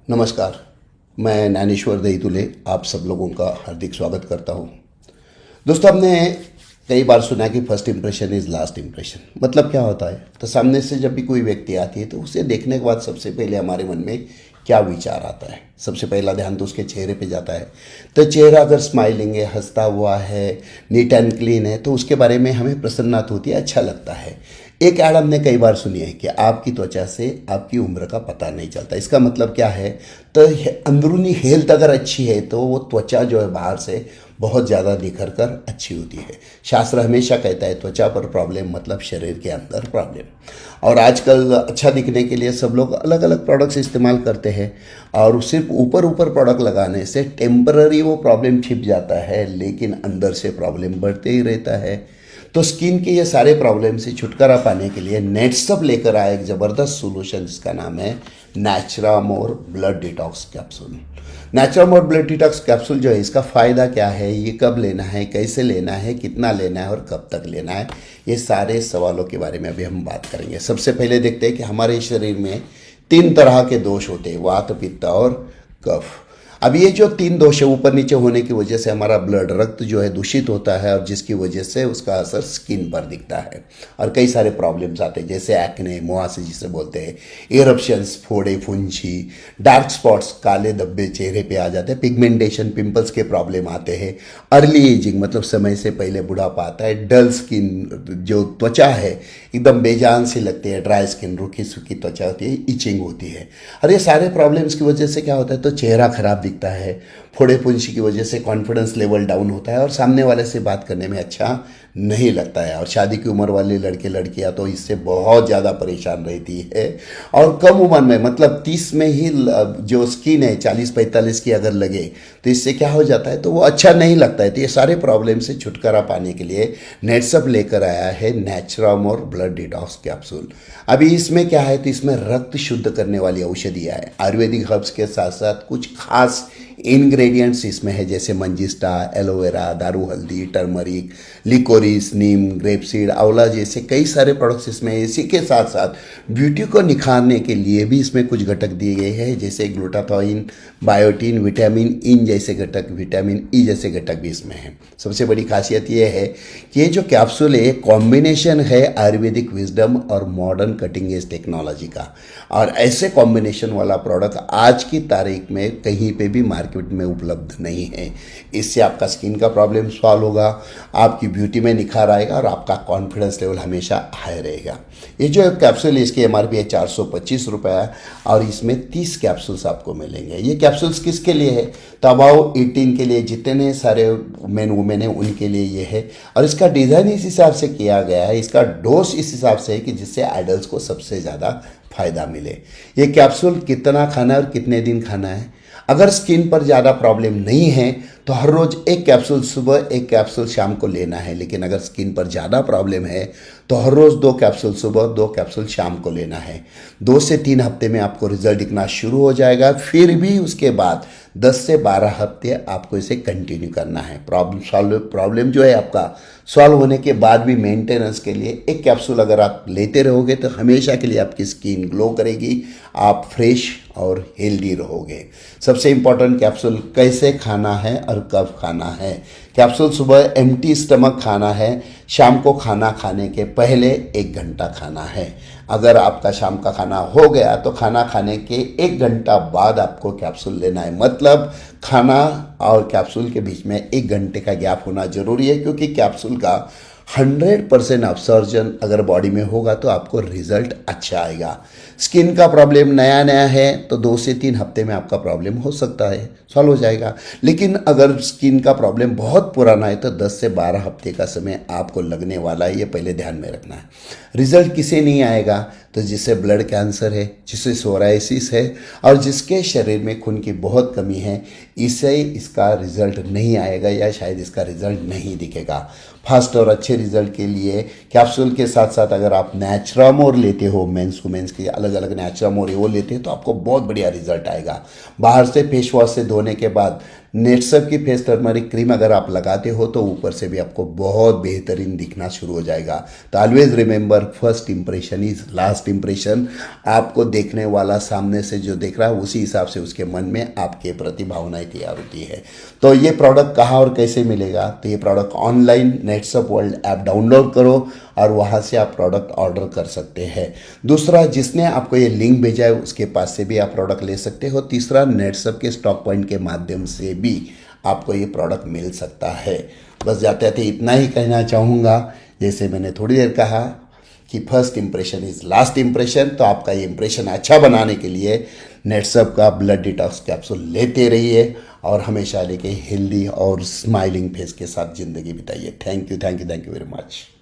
नमस्कार। मैं ज्ञानेश्वर दहीतुले आप सब लोगों का हार्दिक स्वागत करता हूँ। दोस्तों, हमने कई बार सुना कि first impression is last impression. मतलब क्या होता है? तो सामने से जब भी कोई व्यक्ति आती है तो उसे देखने के बाद सबसे पहले हमारे मन में क्या विचार आता है? सबसे पहला ध्यान तो उसके चेहरे पे जाता है। तो चेहरा अगर स्माइलिंग है, हंसता हुआ है, नीट एंड क्लीन है, तो उसके बारे में हमें प्रसन्नता होती है, अच्छा लगता है। एक ऐड हमने कई बार सुनी है कि आपकी त्वचा से आपकी उम्र का पता नहीं चलता। इसका मतलब क्या है? तो अंदरूनी हेल्थ अगर अच्छी है तो वो त्वचा जो है बाहर से बहुत ज़्यादा निखर कर अच्छी होती है। शास्त्र हमेशा कहता है त्वचा पर प्रॉब्लम मतलब शरीर के अंदर प्रॉब्लम। और आजकल अच्छा दिखने के लिए सब लोग अलग अलग प्रोडक्ट्स इस्तेमाल करते हैं, और सिर्फ ऊपर ऊपर प्रोडक्ट लगाने से टेम्पररी वो प्रॉब्लम छिप जाता है, लेकिन अंदर से प्रॉब्लम बढ़ते ही रहता है। तो स्किन के ये सारे प्रॉब्लम से छुटकारा पाने के लिए नेटसप लेकर आया एक ज़बरदस्त सोल्यूशन जिसका नाम है नेचुरामोर blood detox capsule. नेचुरामोर blood detox capsule जो है, इसका फ़ायदा क्या है, ये कब लेना है, कैसे लेना है, कितना लेना है और कब तक लेना है, ये सारे सवालों के बारे में अभी हम बात करेंगे। सबसे पहले देखते हैं कि हमारे शरीर में 3 तरह के दोष होते हैं, वात, पित्त और कफ। अब ये जो 3 दोष है ऊपर नीचे होने की वजह से हमारा ब्लड रक्त जो है दूषित होता है, और जिसकी वजह से उसका असर स्किन पर दिखता है और कई सारे प्रॉब्लम्स आते हैं, जैसे एक्ने, मुहासे जिसे बोलते हैं, इरप्शंस, फोड़े, फुंसी, डार्क स्पॉट्स, काले धब्बे चेहरे पे आ जाते हैं, पिगमेंटेशन, पिंपल्स के प्रॉब्लम आते हैं, अर्ली एजिंग मतलब समय से पहले बुढ़ापा आता है, डल स्किन जो त्वचा है एकदम बेजान सी लगती है, ड्राई स्किन, रूखी सूखी त्वचा होती है, इचिंग होती है। और ये सारे प्रॉब्लम्स की वजह से क्या होता है, तो चेहरा खराब दिखता है, फोड़े फुंसी की वजह से कॉन्फिडेंस लेवल डाउन होता है और सामने वाले से बात करने में अच्छा नहीं लगता है। और शादी की उम्र वाले लड़के लड़कियां तो इससे बहुत ज़्यादा परेशान रहती है। और कम उम्र में मतलब 30 में ही जो स्किन है 40-45 की अगर लगे तो इससे क्या हो जाता है, तो वो अच्छा नहीं लगता है। तो ये सारे प्रॉब्लम से छुटकारा पाने के लिए नेटसप लेकर आया है नेचुरामोर ब्लड डिटॉक्स कैप्सूल। अभी इसमें क्या है, तो इसमें रक्त शुद्ध करने वाली औषधियाँ है, आयुर्वेदिक हर्ब्स के साथ साथ कुछ खास इंग्रेडिएंट्स इसमें है, जैसे मंजिस्टा, एलोवेरा, दारू हल्दी, टर्मरिक, लिकोरिस, नीम, ग्रेपसीड, आंवला जैसे कई सारे प्रोडक्ट्स इसमें। इसी के साथ साथ ब्यूटी को निखारने के लिए भी इसमें कुछ घटक दिए गए हैं, जैसे ग्लूटाथाइन, बायोटीन, विटामिन इन जैसे घटक, विटामिन ई जैसे घटक भी इसमें हैं। सबसे बड़ी खासियत यह है कि ये जो कैप्सूल है कॉम्बिनेशन है आयुर्वेदिक विजडम और मॉडर्न कटिंग एज टेक्नोलॉजी का, और ऐसे कॉम्बिनेशन वाला प्रोडक्ट आज की तारीख में कहीं पे भी मार्केट में उपलब्ध नहीं है। इससे आपका स्किन का प्रॉब्लम सॉल्व होगा, आपकी ब्यूटी में निखार आएगा और आपका कॉन्फिडेंस लेवल हमेशा हाई रहेगा। ये जो कैप्सूल है इसकी एमआरपी है 425 रुपये, और इसमें 30 कैप्सूल्स आपको मिलेंगे। ये कैप्सूल्स किसके लिए है, तो अबाउ 18 के लिए, जितने सारे मेन वुमेन हैं उनके लिए ये है। और इसका डिज़ाइन इस हिसाब से किया गया है, इसका डोज इस हिसाब से है कि जिससे एडल्ट को सबसे ज़्यादा फ़ायदा मिले। ये कैप्सूल कितना खाना है और कितने दिन खाना है, अगर स्किन पर ज़्यादा प्रॉब्लम नहीं है तो हर रोज़ 1 कैप्सूल सुबह, 1 कैप्सूल शाम को लेना है। लेकिन अगर स्किन पर ज़्यादा प्रॉब्लम है तो हर रोज़ 2 कैप्सूल सुबह, 2 कैप्सूल शाम को लेना है। 2 से 3 हफ्ते में आपको रिजल्ट दिखना शुरू हो जाएगा, फिर भी उसके बाद 10 से 12 हफ्ते आपको इसे कंटिन्यू करना है। प्रॉब्लम जो है आपका सॉल्व होने के बाद भी मेंटेनेंस के लिए 1 कैप्सूल अगर आप लेते रहोगे तो हमेशा के लिए आपकी स्किन ग्लो करेगी, आप फ्रेश और हेल्दी रहोगे। सबसे इम्पॉर्टेंट, कैप्सूल कैसे खाना है और कब खाना है। कैप्सूल सुबह एम्प्टी स्टमक खाना है, शाम को खाना खाने के पहले 1 घंटा खाना है। अगर आपका शाम का खाना हो गया तो खाना खाने के 1 घंटा बाद आपको कैप्सूल लेना है। मतलब खाना और कैप्सूल के बीच में 1 घंटे का गैप होना ज़रूरी है, क्योंकि कैप्सूल का 100% अपसर्जन अगर बॉडी में होगा तो आपको रिजल्ट अच्छा आएगा। स्किन का प्रॉब्लम नया नया है तो 2 से 3 हफ्ते में आपका प्रॉब्लम हो सकता है, सॉल्व हो जाएगा। लेकिन अगर स्किन का प्रॉब्लम बहुत पुराना है तो 10 से 12 हफ्ते का समय आपको लगने वाला है, ये पहले ध्यान में रखना है। रिजल्ट किसे नहीं आएगा, तो जिसे ब्लड कैंसर है, जिसे सोराइसिस है और जिसके शरीर में खून की बहुत कमी है, इसे इसका रिजल्ट नहीं आएगा या शायद इसका रिजल्ट नहीं दिखेगा। फास्ट और अच्छे रिजल्ट के लिए कैप्सूल के साथ साथ अगर आप नेचुरामोर लेते हो, मेंस वुमेंस के अलग अलग नेचुरम और वो लेते हैं तो आपको बहुत बढ़िया रिजल्ट आएगा। बाहर से फेस वॉश से धोने के बाद नेटसप की फेस टर्मरिक क्रीम अगर आप लगाते हो तो ऊपर से भी आपको बहुत बेहतरीन दिखना शुरू हो जाएगा। तो always remember, first impression is last impression. आपको देखने वाला सामने से जो देख रहा है उसी हिसाब से उसके मन में आपके प्रति भावनाएं तैयार होती है। तो ये प्रोडक्ट कहाँ और कैसे मिलेगा? तो ये product online Netsurf world app download करो और वहाँ से आप प्रोडक्ट ऑर्डर कर सकते हैं। दूसरा, जिसने आपको ये लिंक भेजा है उसके पास से भी आप प्रोडक्ट ले सकते हो। तीसरा, नेटसप के स्टॉक पॉइंट के माध्यम से भी आपको ये प्रोडक्ट मिल सकता है। बस जाते जाते इतना ही कहना चाहूँगा, जैसे मैंने थोड़ी देर कहा कि first impression is last impression. तो आपका ये इंप्रेशन अच्छा बनाने के लिए नेटसप का ब्लड डिटॉक्स कैप्सूल लेते रहिए और हमेशा लेके हेल्दी और स्माइलिंग फेस के साथ ज़िंदगी बिताइए। Thank you very much.